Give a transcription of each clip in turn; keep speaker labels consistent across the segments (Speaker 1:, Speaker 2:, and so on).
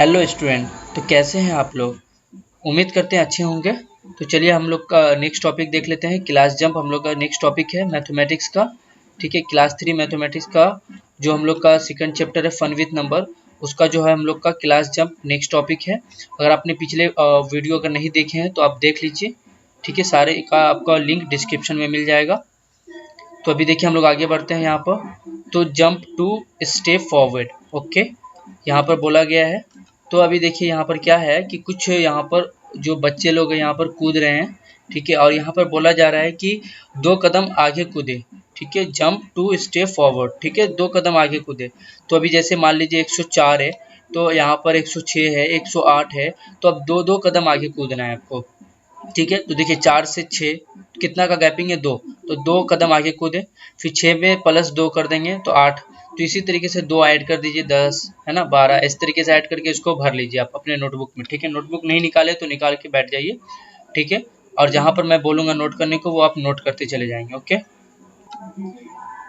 Speaker 1: Hello student. तो कैसे हैं आप लोग? उम्मीद करते हैं अच्छे होंगे। तो चलिए हम लोग का नेक्स्ट टॉपिक देख लेते हैं। क्लास जंप हम लोग का नेक्स्ट टॉपिक है मैथमेटिक्स का। ठीक है, क्लास 3 मैथमेटिक्स का जो हम लोग का सेकंड चैप्टर है फन विथ नंबर, उसका जो है हम लोग का क्लास जंप नेक्स्ट टॉपिक है। अगर आपने पिछले वीडियो अगर नहीं देखे हैं तो आप देख लीजिए। ठीक है, सारे का आपका लिंक डिस्क्रिप्शन में मिल जाएगा। तो अभी देखिए हम लोग आगे बढ़ते हैं यहाँ पर। तो jump two step forward, okay, यहाँ पर बोला गया है। तो अभी देखिए यहाँ पर क्या है कि कुछ यहाँ पर जो बच्चे लोग हैं यहाँ पर कूद रहे हैं। ठीक है, और यहाँ पर बोला जा रहा है कि 2 कदम आगे कूदे। ठीक है, जंप टू स्टेप फॉरवर्ड। ठीक है, 2 कदम आगे कूदे। तो अभी जैसे मान लीजिए 104 है, तो यहाँ पर 106 है, 108 है, तो अब 2-2 कदम आगे कूदना है आपको। ठीक है, तो देखिए 4 से 6 कितना का गैपिंग है, 2, तो 2 कदम आगे कूदे। फिर 6 में +2 कर देंगे तो 8। तो इसी तरीके से 2 ऐड कर दीजिए, 10 है ना, 12। इस तरीके से ऐड करके इसको भर लीजिए आप अपने नोटबुक में। ठीक है, नोटबुक नहीं निकाले तो निकाल के बैठ जाइए। ठीक है, और जहाँ पर मैं बोलूँगा नोट करने को वो आप नोट करते चले जाएंगे। ओके,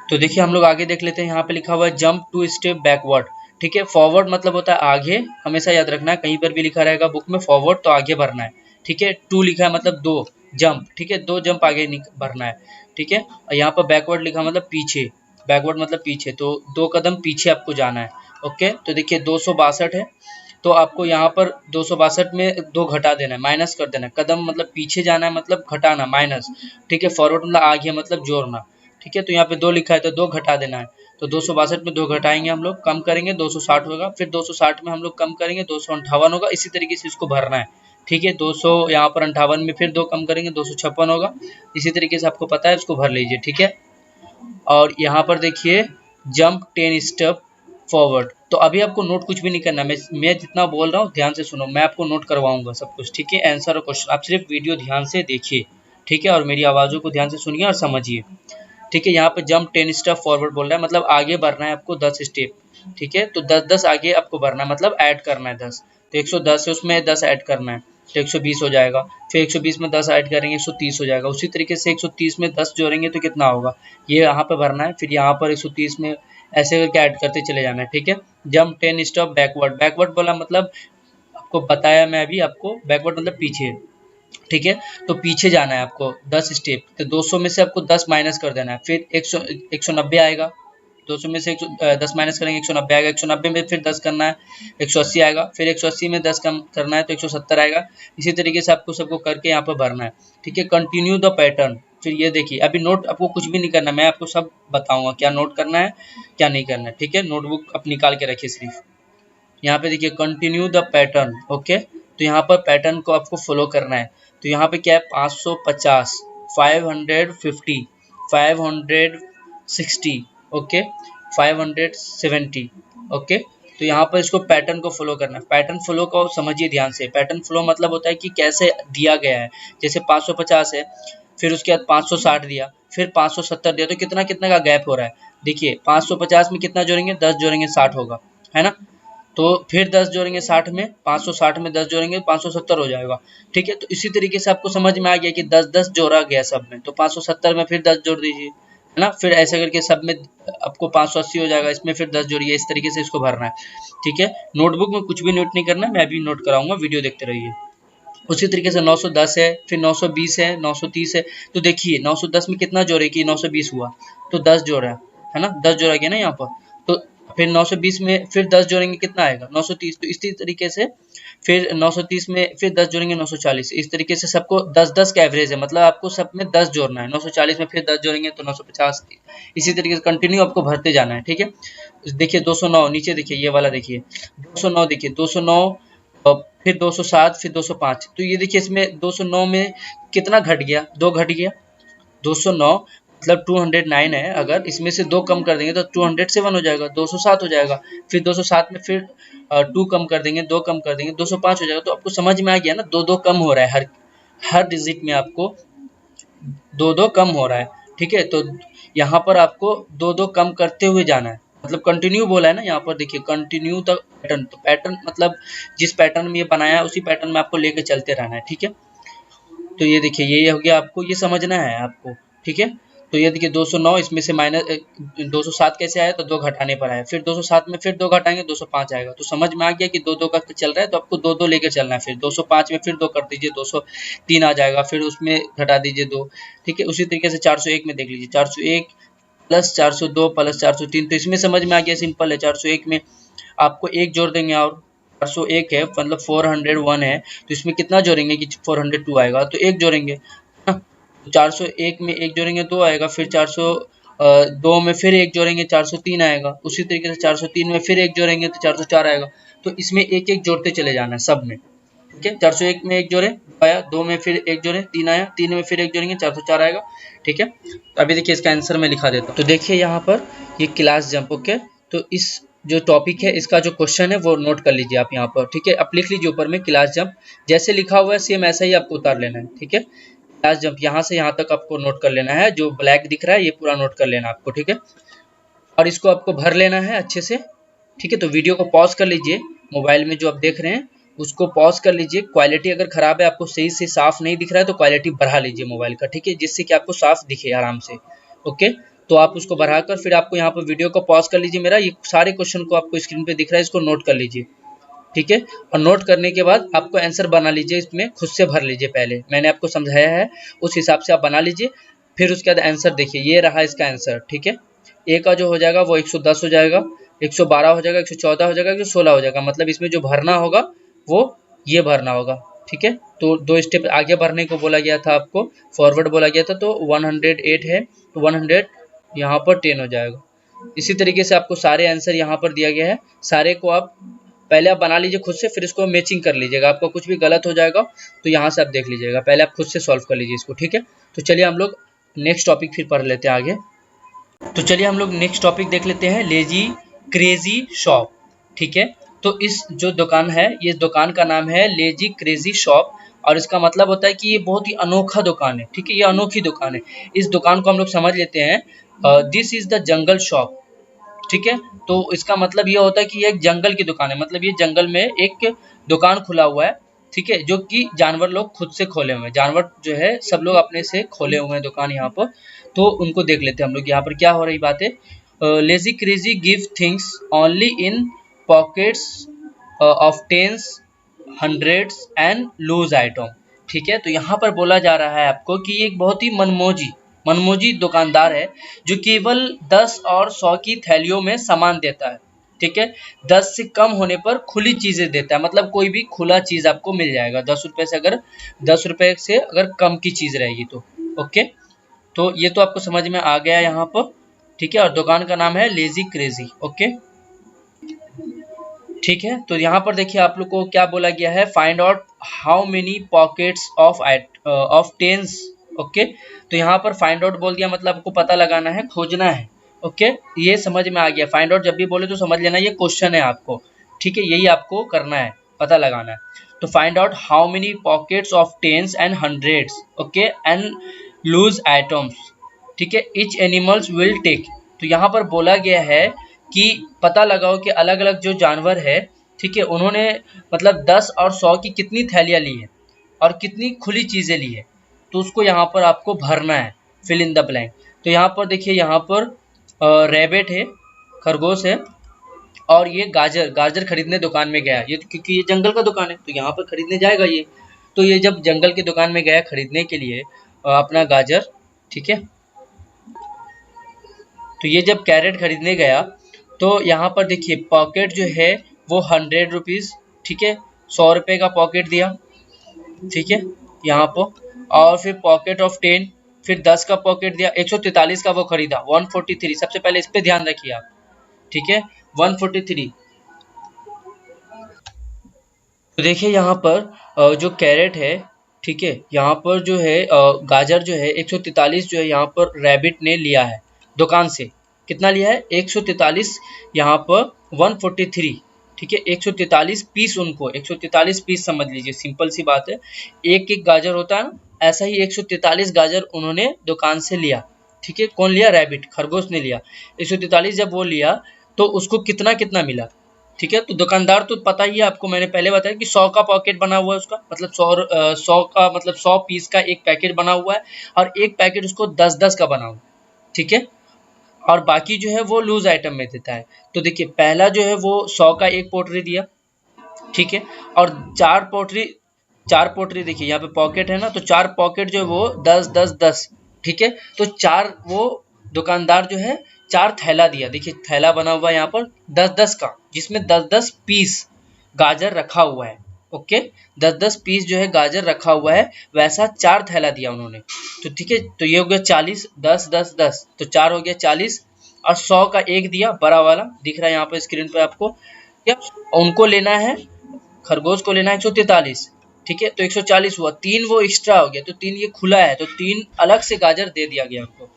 Speaker 1: तो देखिए हम लोग आगे देख लेते हैं। यहाँ पे लिखा हुआ है जंप टू स्टेप बैकवर्ड। ठीक है, फॉरवर्ड मतलब होता है आगे, हमेशा याद रखना है, कहीं पर भी लिखा रहेगा बुक में फॉरवर्ड तो आगे बढ़ना है। ठीक है, टू लिखा है मतलब 2 जंप। ठीक है, 2 जंप आगे बढ़ना है। ठीक है, और यहाँ पर बैकवर्ड लिखा मतलब पीछे, बैकवर्ड मतलब पीछे, तो 2 कदम पीछे आपको जाना है। ओके, तो देखिए 262 है, तो आपको यहाँ पर 262 में 2 घटा देना है, माइनस कर देना है। कदम मतलब पीछे जाना है मतलब घटाना, माइनस। ठीक है, फॉरवर्ड मतलब आगे मतलब जोड़ना। ठीक है, तो यहाँ पे 2 लिखा है तो 2 घटा देना है। तो 262 में 2 घटाएंगे हम लोग, कम करेंगे 260 होगा। फिर 260 में हम लोग कम करेंगे 258 होगा। इसी तरीके से इसको भरना है। ठीक है, 200 यहाँ पर 58 में फिर 2 कम करेंगे 256 होगा। इसी तरीके से आपको पता है, इसको भर लीजिए। ठीक है, और यहाँ पर देखिए जंप 10 स्टेप फॉरवर्ड। तो अभी आपको नोट कुछ भी नहीं करना। मैं जितना बोल रहा हूँ ध्यान से सुनो, मैं आपको नोट करवाऊंगा सब कुछ। ठीक है, आंसर और क्वेश्चन आप सिर्फ वीडियो ध्यान से देखिए। ठीक है, और मेरी आवाज़ों को ध्यान से सुनिए और समझिए। ठीक है, यहाँ पे जंप 10 स्टेप फॉरवर्ड बोल रहा है, मतलब आगे बढ़ना है आपको 10 स्टेप। ठीक है, तो 10-10 आगे आपको बढ़ना है, मतलब ऐड करना है 10। तो 110 है, उसमें 10 ऐड करना है तो 120 हो जाएगा। फिर 120 में 10 ऐड करेंगे 130 हो जाएगा। उसी तरीके से 130 में 10 जोड़ेंगे तो कितना होगा, ये यहाँ पे भरना है। फिर यहाँ पर 130 में ऐसे करके ऐड करते चले जाना है। ठीक है, जंप 10 स्टेप बैकवर्ड। बैकवर्ड बोला मतलब आपको बताया मैं अभी आपको, बैकवर्ड मतलब पीछे। ठीक है, तो पीछे जाना है आपको 10 स्टेप। तो 200 में से आपको 10 माइनस कर देना है। फिर 190 आएगा, 200 में से 10 माइनस करेंगे 190 आएगा। 190 में फिर 10 करना है 180 आएगा। फिर 180 में 10 कम करना है तो 170 आएगा। इसी तरीके से आपको सबको करके यहाँ पर भरना है। ठीक है, कंटिन्यू द पैटर्न। फिर ये देखिए अभी नोट आपको कुछ भी नहीं करना, मैं आपको सब बताऊंगा क्या नोट करना है क्या नहीं करना है। ठीक है, नोटबुक आप निकाल के रखिए सिर्फ। यहाँ पे देखिए कंटिन्यू द पैटर्न। ओके, तो यहाँ पर पैटर्न को आपको फॉलो करना है। तो यहाँ पे क्या है, 550, 550, 560, ओके, 570। ओके, तो यहाँ पर इसको पैटर्न को फॉलो करना है। पैटर्न फ्लो को समझिए ध्यान से। पैटर्न फ्लो मतलब होता है कि कैसे दिया गया है। जैसे 550 है, फिर उसके बाद 560 दिया, फिर 570 दिया, तो कितना कितना का गैप हो रहा है। देखिए 550 में कितना जोड़ेंगे, 10 जोड़ेंगे 60 होगा, है ना। तो फिर 10 जोड़ेंगे 60 में, 560 में 10 जोड़ेंगे 570 हो जाएगा। ठीक है, तो इसी तरीके से आपको समझ में आ गया कि 10-10 जोड़ा गया सब में, तो 570 में फिर 10 जोड़ दीजिए, है ना। फिर ऐसे करके सब में आपको 580 हो जाएगा, इसमें फिर 10 जोड़िए। इस तरीके से इसको भरना है। ठीक है, नोटबुक में कुछ भी नोट नहीं करना है, मैं अभी नोट कराऊंगा, वीडियो देखते रहिए। उसी तरीके से 910 है, फिर 920 है, 930 है। तो देखिए 910 में कितना जोड़े कि 920 हुआ, तो 10 जोड़ा है ना, 10 जोड़ा गया ना यहाँ पर। तो फिर 920 में फिर 10 जोड़ेंगे कितना आएगा, 930। तो इसी तरीके से फिर 930 में फिर 10 जोड़ेंगे 940। इस तरीके से सबको 10-10 का एवरेज है, मतलब आपको सब में 10 जोड़ना है। 940 में फिर 10 जोड़ेंगे तो 950। इसी तरीके से कंटिन्यू आपको भरते जाना है। ठीक है, देखिए 209 नीचे, देखिए ये वाला देखिए 209, देखिए 209, फिर 207, फिर 205। तो ये देखिए इसमें 209 में कितना घट गया, 2 घट गया। 209 मतलब 209 है, अगर इसमें से 2 कम कर देंगे तो 207 हो जाएगा, 207 हो जाएगा। फिर 207 में फिर 2 कम कर देंगे, 2 कम कर देंगे 205 हो जाएगा। तो आपको समझ में आ गया ना, 2-2 कम हो रहा है, हर डिजिट में आपको 2-2 कम हो रहा है। ठीक है, तो यहाँ पर आपको 2-2 कम करते हुए जाना है, मतलब कंटिन्यू बोला है ना यहाँ पर। देखिए कंटिन्यू द पैटर्न, तो पैटर्न मतलब जिस पैटर्न में ये बनाया है उसी पैटर्न में आपको लेके चलते रहना है। ठीक है, तो ये देखिए ये हो गया, आपको ये समझना है आपको। ठीक है, तो ये देखिए 209, इसमें से माइनस 207 कैसे आया, तो 2 घटाने पर आया, फिर 207 में फिर 2 घटाएंगे 205 आएगा। तो समझ में आ गया कि 2 का चल रहा है, तो आपको 2 लेकर चलना है। फिर 205 में फिर 2 कर दीजिए, 203 आ जाएगा, फिर उसमें घटा दीजिए 2। ठीक है, उसी तरीके से 401 में देख लीजिए, 401 प्लस 402 प्लस 403, तो इसमें समझ में आ गया, सिंपल है। 401 में आपको 1 जोड़ देंगे, और 401 है मतलब 401 है, तो इसमें कितना जोड़ेंगे कि 402 आएगा, तो 1 जोड़ेंगे। 401 में 1 जोड़ेंगे 2 आएगा, फिर 402 में फिर 1 जोड़ेंगे 403 आएगा, उसी तरीके से 403 में फिर 1 जोड़ेंगे तो 404 आएगा। तो इसमें एक एक जोड़ते चले जाना है सब में। ठीक है, 401 में 1 जोड़े आया, 2 में फिर 1 जोड़े 3 आया, 3 में फिर 1 जोड़ेंगे 404 आएगा। ठीक है, तो अभी देखिए इसका आंसर मैं लिखा देता हूँ। तो देखिए यहाँ पर ये क्लास जंप। ओके, तो इस जो टॉपिक है इसका जो क्वेश्चन है वो नोट कर लीजिए आप यहाँ पर। ठीक है, आप लिख लीजिए ऊपर में क्लास जंप, जैसे लिखा हुआ है सेम ऐसा ही आपको उतार लेना है। ठीक है, क्लास जंप यहाँ से यहाँ तक आपको नोट कर लेना है, जो ब्लैक दिख रहा है ये पूरा नोट कर लेना आपको। ठीक है, और इसको आपको भर लेना है अच्छे से। ठीक है, तो वीडियो को पॉज कर लीजिए, मोबाइल में जो आप देख रहे हैं उसको पॉज कर लीजिए। क्वालिटी अगर खराब है, आपको सही से साफ नहीं दिख रहा है, तो क्वालिटी बढ़ा लीजिए मोबाइल का। ठीक है, जिससे कि आपको साफ दिखे आराम से। ओके, तो आप उसको बढ़ाकर फिर आपको यहाँ पर वीडियो को पॉज कर लीजिए मेरा, ये सारे क्वेश्चन को आपको स्क्रीन पे दिख रहा है, इसको नोट कर लीजिए। ठीक है, और नोट करने के बाद आपको आंसर बना लीजिए, इसमें खुद से भर लीजिए। पहले मैंने आपको समझाया है उस हिसाब से आप बना लीजिए, फिर उसके बाद आंसर देखिए, ये रहा इसका आंसर। ठीक है, ए का जो हो जाएगा वो 110 हो जाएगा, 112 हो जाएगा, 114 हो जाएगा, 116 हो जाएगा। मतलब इसमें जो भरना होगा वो ये भरना होगा। ठीक है, तो 2 स्टेप आगे भरने को बोला गया था, आपको फॉरवर्ड बोला गया था, तो 108 है तो 100 यहाँ पर 10 हो जाएगा। इसी तरीके से आपको सारे आंसर यहाँ पर दिया गया है, सारे को आप पहले आप बना लीजिए खुद से, फिर इसको मैचिंग कर लीजिएगा। आपका कुछ भी गलत हो जाएगा तो यहाँ से आप देख लीजिएगा, पहले आप खुद से सॉल्व कर लीजिए इसको। ठीक है, तो चलिए हम लोग नेक्स्ट टॉपिक फिर पढ़ लेते हैं आगे। तो चलिए हम लोग नेक्स्ट टॉपिक देख लेते हैं, लेजी क्रेजी शॉप। ठीक है, तो इस जो दुकान है, ये दुकान का नाम है लेजी क्रेजी शॉप, और इसका मतलब होता है कि ये बहुत ही अनोखा दुकान है। ठीक है, ये अनोखी दुकान है। इस दुकान को हम लोग समझ लेते हैं, this is the jungle shop. ठीक है, तो इसका मतलब ये होता है कि ये एक जंगल की दुकान है, मतलब ये जंगल में एक दुकान खुला हुआ है। ठीक है, जो कि जानवर लोग खुद से खोले हुए हैं, जानवर जो है सब लोग अपने से खोले हुए हैं दुकान यहाँ पर। तो उनको देख लेते हैं हम लोग, यहाँ पर क्या हो रही बात है। Lazy crazy give things only in pockets of tens, hundreds and loose item. ठीक है, तो यहाँ पर बोला जा रहा है आपको कि ये एक बहुत ही मनमोजी दुकानदार है, जो केवल 10 और 100 की थैलियों में सामान देता है। ठीक है, 10 से कम होने पर खुली चीजें देता है, मतलब कोई भी खुला चीज आपको मिल जाएगा 10 रुपए से, अगर 10 रुपए से अगर कम की चीज रहेगी तो। ओके, तो ये तो आपको समझ में आ गया यहाँ पर। ठीक है, और दुकान का नाम है लेजी क्रेजी। ओके, ठीक है, तो यहाँ पर देखिए आप लोग को क्या बोला गया है, find out how many pockets of tens. Okay, तो यहाँ पर फाइंड आउट बोल दिया, मतलब आपको पता लगाना है, खोजना है। ओके, ये समझ में आ गया। फाइंड आउट जब भी बोले तो समझ लेना ये क्वेश्चन है आपको। ठीक है, यही आपको करना है, पता लगाना है। तो find out how many pockets of tens and hundreds, okay, and loose items. ठीक है, ईच एनिमल्स विल टेक। तो यहाँ पर बोला गया है कि पता लगाओ कि अलग अलग जो जानवर है, ठीक है, उन्होंने मतलब 10 और 100 की कितनी थैलियाँ ली है और कितनी खुली चीज़ें ली है, तो उसको यहाँ पर आपको भरना है, फिल इन द ब्लैंक। तो यहाँ पर देखिए, यहाँ पर रैबिट है, खरगोश है, और ये गाजर खरीदने दुकान में गया, ये क्योंकि ये जंगल का दुकान है तो यहाँ पर खरीदने जाएगा ये। तो ये जब जंगल की दुकान में गया खरीदने के लिए अपना गाजर, ठीक है, तो ये जब कैरेट खरीदने गया तो यहाँ पर देखिए पॉकेट जो है वो 100 रुपीज़, ठीक है, 100 रुपये का पॉकेट दिया। ठीक है, यहाँ पर, और फिर पॉकेट ऑफ 10, फिर 10 का पॉकेट दिया, 143 का वो खरीदा, 143। सबसे पहले इस पे ध्यान रखिए आप। ठीक है, 143। तो देखिए यहाँ पर जो कैरेट है, ठीक है, यहाँ पर जो है गाजर जो है 143 जो है यहाँ पर रैबिट ने लिया है दुकान से। कितना लिया है? 143। यहाँ पर 143, ठीक है, 143 पीस, उनको 143 पीस समझ लीजिए, सिंपल सी बात है, एक एक गाजर होता है ना, ऐसा ही 143 गाजर उन्होंने दुकान से लिया। ठीक है, कौन लिया? रैबिट, खरगोश ने लिया। 143 जब वो लिया तो उसको कितना कितना मिला? ठीक है, तो दुकानदार तो पता ही है आपको, मैंने पहले बताया कि 100 का पॉकेट बना हुआ है उसका, मतलब 100 का मतलब 100 पीस का एक पैकेट बना हुआ है, और एक पैकेट उसको 10-10 का बना हुआ है। ठीक है, और बाकी जो है वो लूज आइटम में देता है। तो देखिए पहला जो है वो 100 का एक पोटरी दिया, ठीक है, और चार पोटरी देखिए यहाँ पे पॉकेट है ना, तो चार पॉकेट जो है वो 10 10 10, ठीक है। तो चार वो दुकानदार जो है चार थैला दिया, देखिए थैला बना हुआ है यहाँ पर 10 10 का, जिसमें 10 10 पीस गाजर रखा हुआ है। ओके, 10 10 पीस जो है गाजर रखा हुआ है, वैसा चार थैला दिया उन्होंने। तो ठीक है, तो ये हो गया 40, 10 10 10, तो चार हो गया 40, और 100 का एक दिया बड़ा वाला, दिख रहा है यहाँ पर स्क्रीन पे आपको। या उनको लेना है, खरगोश को लेना है 143, ठीक है, तो 140 हुआ, तीन वो एक्स्ट्रा हो गया, तो तीन ये खुला है, तो तीन अलग से गाजर दे दिया गया उनको,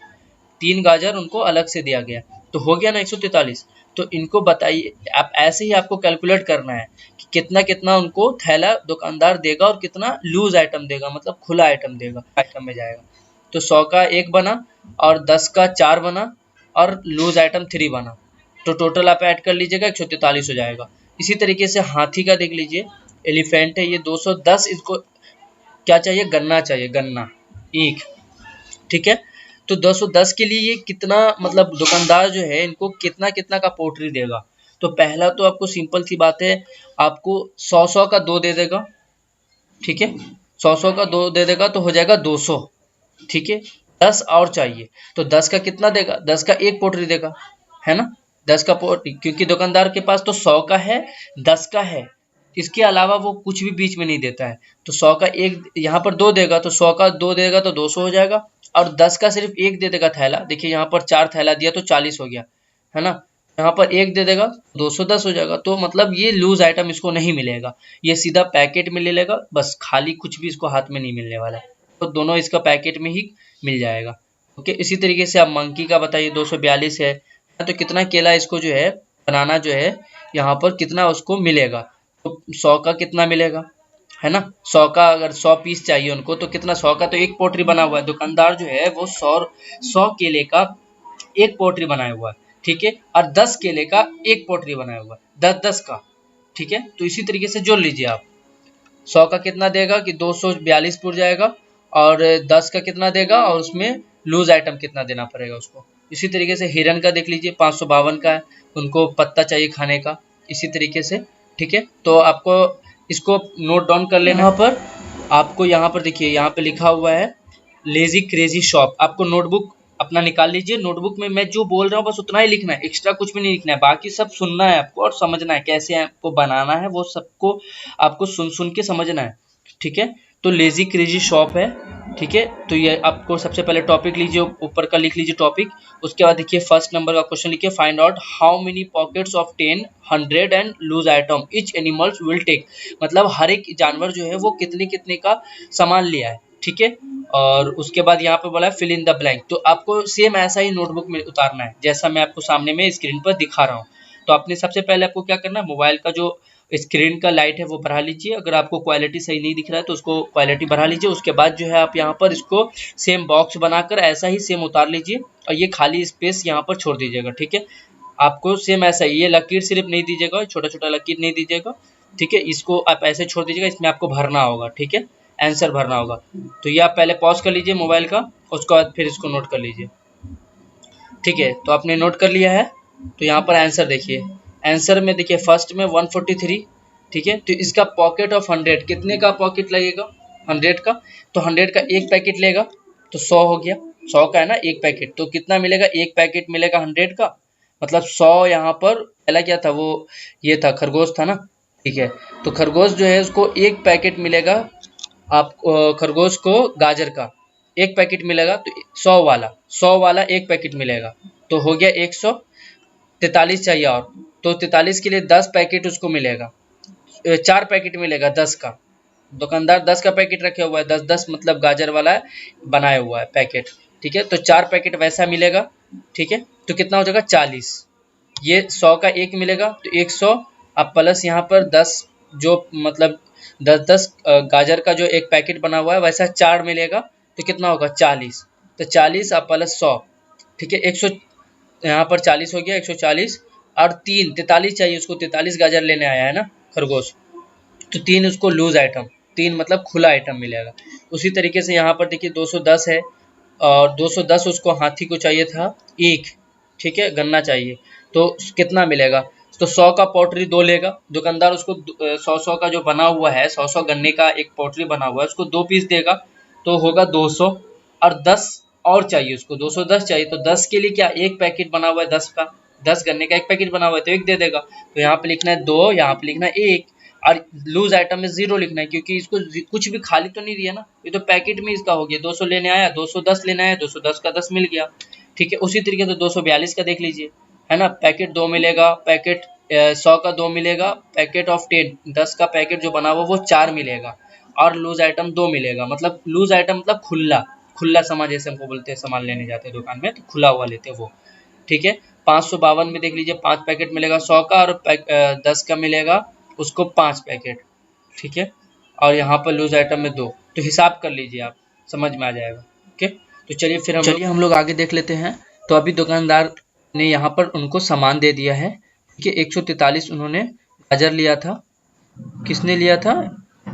Speaker 1: तीन गाजर उनको अलग से दिया गया, तो हो गया ना 143। तो इनको बताइए, आप ऐसे ही आपको कैलकुलेट करना है कि कितना कितना उनको थैला दुकानदार देगा और कितना लूज आइटम देगा, मतलब खुला आइटम देगा, आइटम में जाएगा। तो 100 का एक बना, और 10 का चार बना, और लूज आइटम 3 बना, तो टोटल आप ऐड कर लीजिएगा 143 हो जाएगा। इसी तरीके से हाथी का देख लीजिए, एलिफेंट है ये 210, इसको क्या चाहिए, गन्ना चाहिए, गन्ना ईख, ठीक है। तो 210 के लिए ये कितना, मतलब दुकानदार जो है इनको कितना कितना का पोटरी देगा। तो पहला तो आपको सिंपल सी बात है, आपको 100 का दो दे देगा, ठीक है, 100 का दो दे देगा तो हो जाएगा 200, ठीक है। 10 और चाहिए, तो 10 का कितना देगा, 10 का एक पोटरी देगा, है ना, 10 का पोटरी, क्योंकि दुकानदार के पास तो 100 का है, 10 का है, इसके अलावा वो कुछ भी बीच में नहीं देता है। तो 100 का एक यहाँ पर दो देगा, तो 100 का दो देगा तो 200 हो जाएगा, और 10 का सिर्फ एक दे देगा थैला, देखिए यहाँ पर चार थैला दिया तो 40 हो गया, है ना, यहाँ पर एक दे देगा 210 हो जाएगा। तो मतलब ये लूज आइटम इसको नहीं मिलेगा, ये सीधा पैकेट में ले लेगा बस, खाली कुछ भी इसको हाथ में नहीं मिलने वाला है, तो दोनों इसका पैकेट में ही मिल जाएगा। ओके, इसी तरीके से आप मंकी का बताइए, 242 है, तो कितना केला इसको जो है बनाना जो है यहाँ पर कितना उसको मिलेगा, तो 100 का कितना मिलेगा, है ना, 100 का अगर 100 पीस चाहिए उनको तो कितना, 100 का तो एक पोटरी बना हुआ है, दुकानदार जो है वो 100 केले का एक पोटरी बनाया हुआ है, ठीक है, और 10 केले का एक पोटरी बनाया हुआ है, 10 10 का, ठीक है। तो इसी तरीके से जोड़ लीजिए आप, 100 का कितना देगा कि 242 पुर जाएगा, और 10 का कितना देगा, और उसमें लूज आइटम कितना देना पड़ेगा उसको। इसी तरीके से हिरन का देख लीजिए, 552 का है, उनको पत्ता चाहिए खाने का, इसी तरीके से, ठीक है। तो आपको इसको नोट डाउन कर लेना। यहाँ पर आपको यहाँ पर देखिए, यहाँ पे लिखा हुआ है लेजी क्रेजी शॉप, आपको नोटबुक अपना निकाल लीजिए, नोटबुक में मैं जो बोल रहा हूँ बस उतना ही लिखना है, एक्स्ट्रा कुछ भी नहीं लिखना है, बाकी सब सुनना है आपको और समझना है कैसे आपको बनाना है, वो सबको आपको सुन सुन के समझना है, ठीक है। तो लेजी क्रेजी शॉप है, ठीक है, तो ये आपको सबसे पहले टॉपिक लीजिए, ऊपर का लिख लीजिए टॉपिक, उसके बाद देखिए फर्स्ट नंबर का क्वेश्चन लिखिए, find out how many pockets of 10 100 and loose item each animals will take, मतलब हर एक जानवर जो है वो कितने कितने का सामान लिया है, ठीक है। और उसके बाद यहाँ पे बोला है फिल इन द ब्लैंक, तो आपको सेम ऐसा ही नोटबुक में उतारना है जैसा मैं आपको सामने में स्क्रीन पर दिखा रहा हूँ। तो आपने सबसे पहले आपको क्या करना है, मोबाइल का जो स्क्रीन का लाइट है वो बढ़ा लीजिए, अगर आपको क्वालिटी सही नहीं दिख रहा है तो उसको क्वालिटी बढ़ा लीजिए। उसके बाद जो है आप यहाँ पर इसको सेम बॉक्स बनाकर ऐसा ही सेम उतार लीजिए, और ये खाली स्पेस यहाँ पर छोड़ दीजिएगा, ठीक है। आपको सेम ऐसा ही, ये लकीर सिर्फ नहीं दीजिएगा, छोटा छोटा लकीर नहीं दीजिएगा, ठीक है, इसको आप ऐसे छोड़ दीजिएगा, इसमें आपको भरना होगा, ठीक है, आंसर भरना होगा। तो ये आप पहले पॉज कर लीजिए मोबाइल का, उसके बाद फिर इसको नोट कर लीजिए, ठीक है। तो आपने नोट कर लिया है, तो यहाँ पर आंसर देखिए, आंसर में देखिए फर्स्ट में 143, ठीक है। तो इसका पॉकेट ऑफ 100, कितने का पॉकेट लगेगा 100 का, तो 100 का एक पैकेट लेगा तो 100 हो गया, 100 का है ना एक पैकेट, तो कितना मिलेगा, एक पैकेट मिलेगा 100 का, मतलब 100 यहाँ पर पहला क्या था, वो ये था खरगोश था ना, ठीक है। तो खरगोश जो है उसको एक पैकेट मिलेगा, आप खरगोश को गाजर का एक पैकेट मिलेगा, तो 100 वाला एक पैकेट मिलेगा, तो हो गया 143 चाहिए, और तो 43 के लिए 10 पैकेट उसको मिलेगा, 4 पैकेट मिलेगा 10 का, दुकानदार 10 का पैकेट रखे हुआ है, 10 10 मतलब गाजर वाला है, बनाया हुआ है पैकेट, ठीक है। तो 4 पैकेट वैसा मिलेगा, ठीक है, तो कितना हो जाएगा 40, ये 100 का एक मिलेगा तो 100, अब प्लस यहाँ पर 10 जो मतलब 10 10 गाजर का जो एक पैकेट बना हुआ है वैसा 4 मिलेगा, तो कितना होगा 40, तो 40 अब प्लस 100, ठीक है, 100 यहाँ पर 40 हो गया 140, और 43 चाहिए उसको, 43 गाजर लेने आया है ना खरगोश, तो 3 उसको लूज आइटम, 3 मतलब खुला आइटम मिलेगा। उसी तरीके से यहाँ पर देखिए 210 है, और 210 उसको हाथी को चाहिए था ईख, ठीक है, गन्ना चाहिए, तो कितना मिलेगा? तो 100 का पोटरी 2 लेगा दुकानदार, उसको 100 का जो बना हुआ है, 100 गन्ने का एक पोटरी बना हुआ है, उसको 2 पीस देगा तो होगा 200, और 10 और चाहिए उसको, 210 चाहिए, तो 10 के लिए क्या एक पैकेट बना हुआ है 10 का, 10 गन्ने का एक पैकेट बना हुआ है तो एक दे देगा, तो यहाँ पे लिखना है 2, यहाँ पे लिखना है 1, और लूज आइटम में 0 लिखना है क्योंकि इसको कुछ भी खाली तो नहीं दिया ना, ये तो पैकेट में इसका हो गया, 200 लेने आया, 210 लेना है, 210 का 10 मिल गया, ठीक है। उसी तरीके से 242 का देख लीजिए, है ना, पैकेट 2 मिलेगा, पैकेट 100 का 2 मिलेगा, पैकेट ऑफ 10 10 का पैकेट जो बना हुआ वो 4 मिलेगा, और लूज आइटम 2 मिलेगा, मतलब लूज आइटम मतलब खुला खुला सामान, जैसे हमको बोलते हैं सामान लेने जाते हैं दुकान में तो खुला हुआ लेते हैं वो, ठीक है। 552 में देख लीजिए 5 पैकेट मिलेगा 100 का, और 10 का मिलेगा उसको 5 पैकेट, ठीक है, और यहाँ पर लूज आइटम में 2, तो हिसाब कर लीजिए आप, समझ में आ जाएगा, ओके। तो चलिए हम लोग आगे देख लेते हैं। तो अभी दुकानदार ने यहाँ पर उनको सामान दे दिया है, ठीक है। 143 उन्होंने गाजर लिया था, किसने लिया था?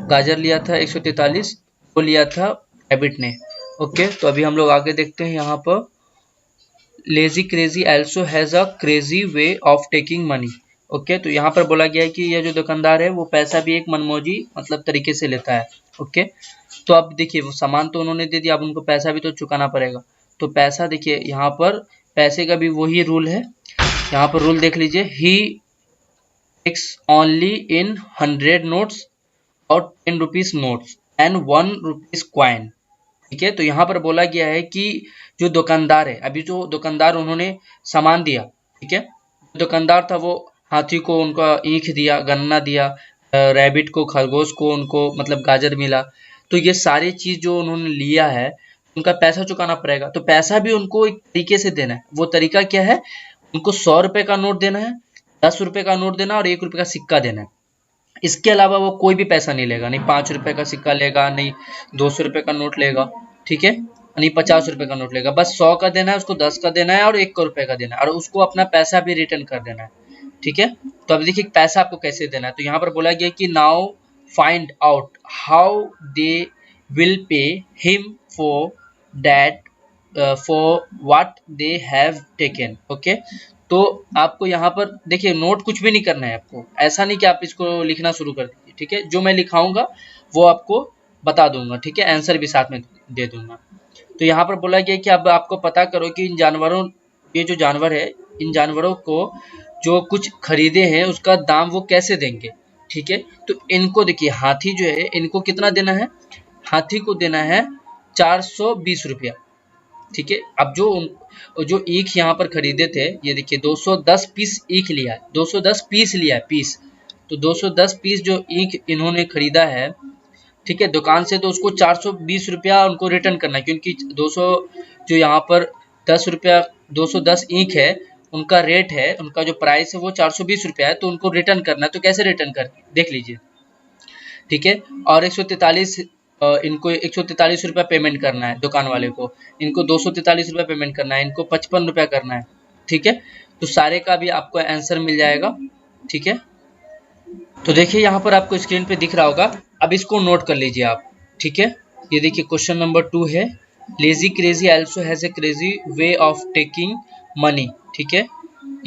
Speaker 1: गाजर लिया था 143, वो लिया था रैबिट ने, ओके। तो अभी हम लोग आगे देखते हैं यहाँ पर, lazy crazy also has a crazy way of taking money, okay. तो यहाँ पर बोला गया है कि यह जो दुकानदार है वो पैसा भी एक मनमौजी मतलब तरीके से लेता है, ओके। तो अब देखिए वो सामान तो उन्होंने दे दिया, अब उनको पैसा भी तो चुकाना पड़ेगा, तो पैसा देखिए यहाँ पर पैसे का भी वही रूल है, यहाँ पर रूल देख लीजिए, ही टेक्स ओनली इन 100 नोट्स और 10 rupees notes and 1 rupees coin, ठीक है। तो यहाँ पर बोला गया है कि जो दुकानदार है, अभी जो दुकानदार उन्होंने सामान दिया, ठीक है, दुकानदार था वो हाथी को उनका ईख दिया, गन्ना दिया, रैबिट को, खरगोश को उनको मतलब गाजर मिला, तो ये सारी चीज जो उन्होंने लिया है उनका पैसा चुकाना पड़ेगा, तो पैसा भी उनको एक तरीके से देना है। वो तरीका क्या है? उनको 100 रुपए का नोट देना है, 10 रुपए का नोट देना और 1 रुपए का सिक्का देना है। इसके अलावा वो कोई भी पैसा नहीं लेगा, नहीं 5 रुपए का सिक्का लेगा, नहीं 200 रुपए का नोट लेगा, ठीक है, नहीं 50 रुपए का नोट लेगा, बस 100 का देना है, उसको 10 का देना है और 1 रुपए का देना है, और उसको अपना पैसा भी रिटर्न कर देना है, ठीक है। तो अब देखिए पैसा आपको कैसे देना है, तो यहाँ पर बोला गया कि now find out how they will pay him for that for what they have taken, okay. तो आपको यहाँ पर देखिए नोट कुछ भी नहीं करना है आपको, ऐसा नहीं कि आप इसको लिखना शुरू कर दीजिए, ठीक है। जो मैं लिखाऊंगा वो आपको बता दूंगा, ठीक है, आंसर भी साथ में दे दूंगा। तो यहाँ पर बोला गया कि अब आपको पता करो कि इन जानवरों, ये जो जानवर है, इन जानवरों को जो कुछ खरीदे हैं उसका दाम वो कैसे देंगे, ठीक है। तो इनको देखिए हाथी जो है इनको कितना देना है, हाथी को देना है 420 रुपया, ठीक है। अब जो ईख यहाँ पर खरीदे थे, ये देखिए 210 पीस ईख लिया है, 210 पीस लिया है, पीस, तो 210 पीस जो ईख इन्होंने खरीदा है, ठीक है, दुकान से, तो उसको 420 रुपया उनको रिटर्न करना है, क्योंकि 200 जो यहाँ पर 10 रुपया 210 ईख है उनका रेट है, उनका जो प्राइस है वो 420 रुपया है, तो उनको रिटर्न करना है, तो कैसे रिटर्न कर देख लीजिए, ठीक है। और 143 इनको 143 रुपया पेमेंट करना है दुकान वाले को, इनको 243 रुपया पेमेंट करना है, इनको 55 रुपया करना है, ठीक है। तो सारे का भी आपको आंसर मिल जाएगा, ठीक है। तो देखिए यहाँ पर आपको स्क्रीन पे दिख रहा होगा, अब इसको नोट कर लीजिए आप, ठीक है। ये देखिए क्वेश्चन नंबर 2 है, lazy crazy also has a crazy way of taking money, ठीक है।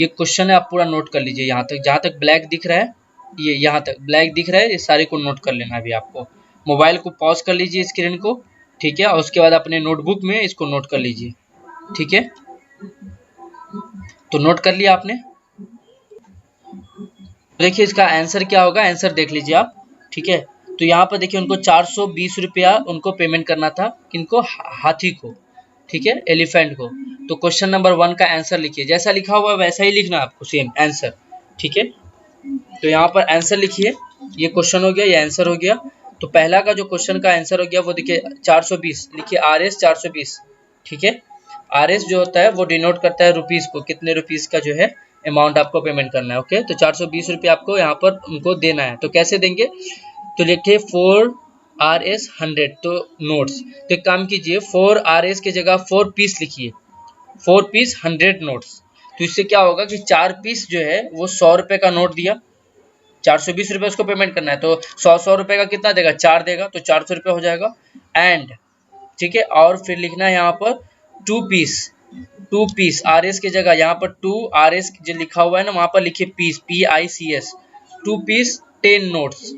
Speaker 1: ये क्वेश्चन है, आप पूरा नोट कर लीजिए यहाँ तक, जहाँ तक ब्लैक दिख रहा है, ये यहाँ तक ब्लैक दिख रहा है, ये सारे को नोट कर लेना। अभी आपको मोबाइल को पॉज कर लीजिए स्क्रीन को, ठीक है, और उसके बाद अपने नोटबुक में इसको नोट कर लीजिए, ठीक है। तो नोट कर लिया आपने, देखिए इसका आंसर क्या होगा, आंसर देख लीजिए आप, ठीक है। तो यहाँ पर देखिए उनको 420 रुपया उनको पेमेंट करना था, किनको, हाथी को, ठीक है, एलिफेंट को। तो क्वेश्चन नंबर 1 का आंसर लिखिए, जैसा लिखा हुआ है वैसा ही लिखना आपको, सेम आंसर, ठीक है। तो यहाँ पर आंसर लिखिए, ये क्वेश्चन हो गया, ये आंसर हो गया। तो पहला का जो क्वेश्चन का आंसर हो गया वो देखिए 420 लिखिए, RS 420, ठीक है। RS जो होता है वो डिनोट करता है रुपीस को, कितने रुपीस का जो है अमाउंट आपको पेमेंट करना है, ओके। तो 420 रुपये आपको यहाँ पर उनको देना है, तो कैसे देंगे, तो लिखिए 4RS 100, तो नोट्स, तो एक काम कीजिए 4RS की जगह 4 पीस लिखिए, 4 पीस 100 नोट्स। तो इससे क्या होगा कि 4 पीस जो है वो 100 रुपए का नोट दिया, 420 रुपये उसको पेमेंट करना है, तो 100 रुपए का कितना देगा, 4 देगा, तो 400 रुपये हो जाएगा। एंड ठीक है, और फिर लिखना है यहाँ पर 2 पीस आर एस की जगह यहाँ पर 2 आर एस जो लिखा हुआ है ना वहां पर लिखिए पीस, PICS, 2 पीस 10 नोट्स।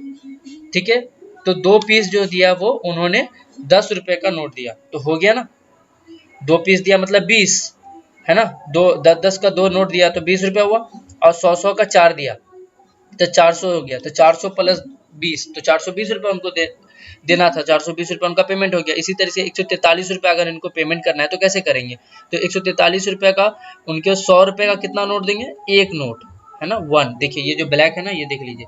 Speaker 1: ठीक है, तो 2 पीस जो दिया वो उन्होंने 10 रुपए का नोट दिया, तो हो गया ना, 2 पीस दिया मतलब 20 है ना, 10 का 2 नोट दिया तो 20 रुपया हुआ, और 100 का 4 दिया तो 400 हो गया, तो 400 प्लस 20 तो 420 रुपये उनको देना था, 420 रुपये उनका पेमेंट हो गया। इसी तरह से 143 रुपये अगर इनको पेमेंट करना है तो कैसे करेंगे, तो 143 रुपये का उनके 100 रुपये का कितना नोट देंगे, एक नोट है ना, 1, देखिए ये जो ब्लैक है ना, ये देख लीजिए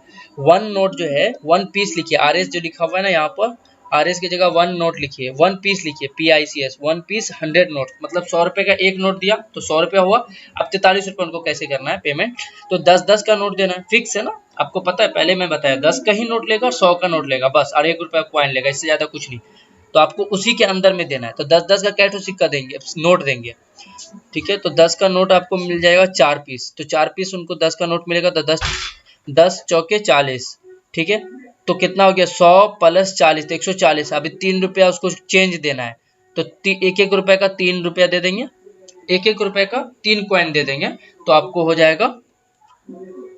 Speaker 1: 1 नोट जो है 1 पीस लिखिए, RS जो लिखा हुआ है ना यहाँ पर, RS की जगह 1 नोट लिखिए, 1 पीस लिखिए, PICS, 1 पीस 100 नोट, मतलब 100 रुपये का एक नोट दिया तो 100 रुपया हुआ। अब 43 रुपये उनको कैसे करना है पेमेंट, तो 10-10 का नोट देना है, फिक्स है ना, आपको पता है, पहले मैं बताया 10 का ही नोट लेगा और 100 का नोट लेगा बस, और 1 रुपया कॉइन लेगा, इससे ज्यादा कुछ नहीं, तो आपको उसी के अंदर में देना है। तो 10-10 का कैटो सिक्का देंगे, नोट देंगे, ठीक है, तो 10 का नोट आपको मिल जाएगा 4 पीस, तो 4 पीस उनको 10 का नोट मिलेगा, तो 10 चौके 40, ठीक है, तो कितना हो गया 100 प्लस 40 तो 140, अभी 3 रुपया उसको चेंज देना है, तो 1-1 रुपए का 3 रुपया दे देंगे, 1-1 रुपए का 3 कॉइन दे देंगे, तो आपको हो जाएगा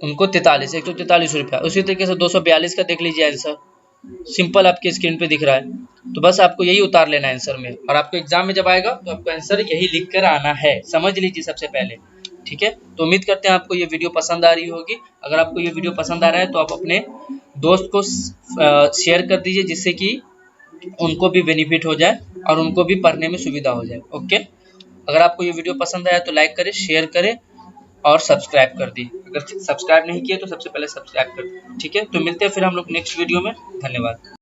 Speaker 1: उनको 143 रुपया। उसी तरीके से 242 का देख लीजिए आंसर, सिंपल आपके स्क्रीन पे दिख रहा है, तो बस आपको यही उतार लेना है आंसर में, और आपको एग्जाम में जब आएगा तो आपको आंसर यही लिख कर आना है, समझ लीजिए सबसे पहले, ठीक है। तो उम्मीद करते हैं आपको ये वीडियो पसंद आ रही होगी। अगर आपको ये वीडियो पसंद आ रहा है तो आप अपने दोस्त को शेयर कर दीजिए, जिससे कि उनको भी बेनिफिट हो जाए और उनको भी पढ़ने में सुविधा हो जाए। ओके, अगर आपको ये वीडियो पसंद आया तो लाइक करें, शेयर करें और सब्सक्राइब कर दी, अगर सब्सक्राइब नहीं किए तो सबसे पहले सब्सक्राइब कर दी, ठीक है। तो मिलते हैं फिर हम लोग नेक्स्ट वीडियो में, धन्यवाद।